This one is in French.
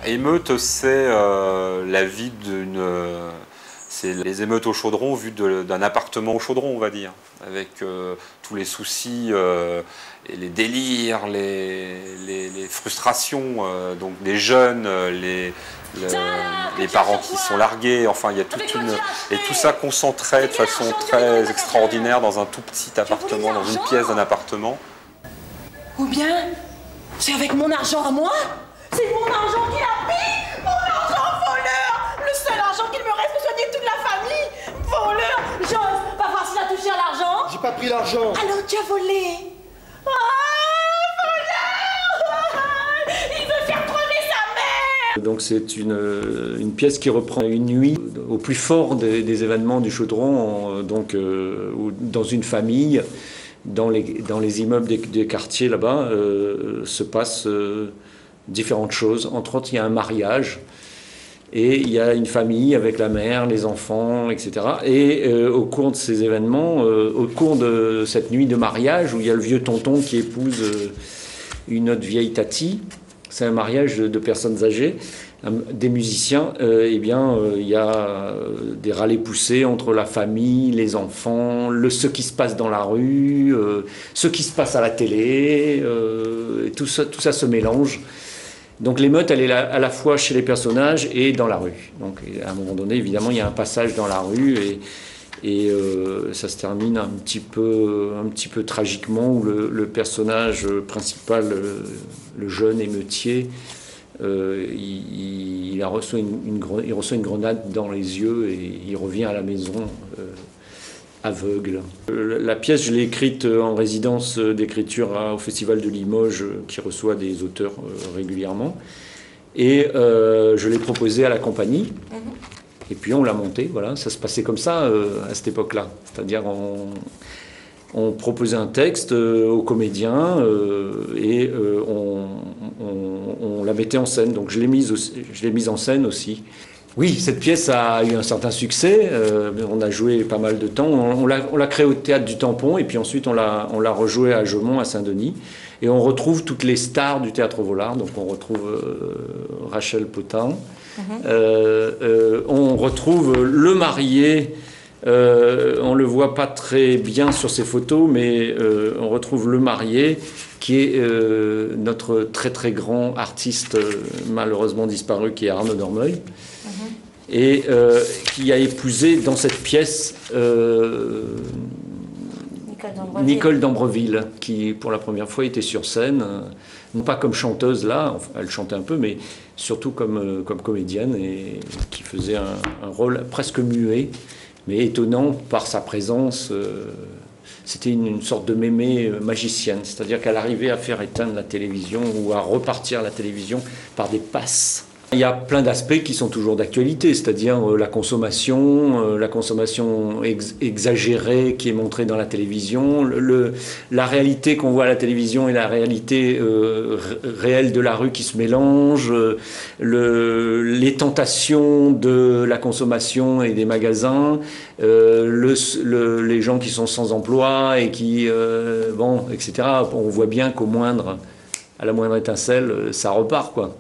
Émeute, c'est la vie d'une... c'est les émeutes au chaudron vues d'un appartement au chaudron, on va dire, avec tous les soucis et les délires, les frustrations donc des jeunes, les parents qui sont largués, enfin il y a toute une... Et tout ça concentré de façon très extraordinaire dans un tout petit appartement, dans une pièce d'un appartement. Ou bien, c'est avec mon argent à moi? C'est mon argent qu'il a pris! Mon argent voleur! Le seul argent qu'il me reste pour soigner toute la famille! Voleur! J'ose! Va voir s'il a touché à l'argent! J'ai pas pris l'argent! Alors tu as volé! Ah! Voleur! Il veut faire crever sa mère! Donc c'est une pièce qui reprend une nuit au plus fort des événements du Chaudron, dans une famille, dans les immeubles des quartiers là-bas, se passent différentes choses. Entre autres, il y a un mariage et il y a une famille avec la mère, les enfants, etc. Et au cours de ces événements, au cours de cette nuit de mariage, où il y a le vieux tonton qui épouse une autre vieille tati, c'est un mariage de personnes âgées, des musiciens, il y a des râlets poussés entre la famille, les enfants, ce qui se passe dans la rue, ce qui se passe à la télé, tout ça se mélange. Donc l'émeute, elle est à la fois chez les personnages et dans la rue. Donc à un moment donné, évidemment, il y a un passage dans la rue et ça se termine un petit peu tragiquement, où le personnage principal, le jeune émeutier, il reçoit une grenade dans les yeux et il revient à la maison aveugle. La pièce, je l'ai écrite en résidence d'écriture au Festival de Limoges, qui reçoit des auteurs régulièrement. Et je l'ai proposée à la compagnie. Et puis on l'a montée, voilà. Ça se passait comme ça à cette époque-là. C'est-à-dire on proposait un texte aux comédiens et on la mettait en scène. Donc je l'ai mise en scène aussi. Oui, cette pièce a eu un certain succès. On a joué pas mal de temps. On l'a créée au Théâtre du Tampon et puis ensuite on l'a rejouée à Jaumont, à Saint-Denis. Et on retrouve toutes les stars du Théâtre Vollard. Donc on retrouve Rachel Potain. On retrouve le marié. On le voit pas très bien sur ces photos, mais on retrouve le marié qui est notre très très grand artiste malheureusement disparu, qui est Arnaud Dormeuil, et qui a épousé dans cette pièce Nicole d'Ambreville, qui pour la première fois était sur scène, non pas comme chanteuse là, enfin, elle chantait un peu, mais surtout comme comédienne, et qui faisait un rôle presque muet, mais étonnant par sa présence. C'était une sorte de mémé magicienne, c'est-à-dire qu'elle arrivait à faire éteindre la télévision ou à repartir la télévision par des passes. Il y a plein d'aspects qui sont toujours d'actualité, c'est-à-dire la consommation exagérée qui est montrée dans la télévision, la réalité qu'on voit à la télévision et la réalité réelle de la rue qui se mélangent, les tentations de la consommation et des magasins, les gens qui sont sans emploi et qui, etc. On voit bien à la moindre étincelle, ça repart, quoi.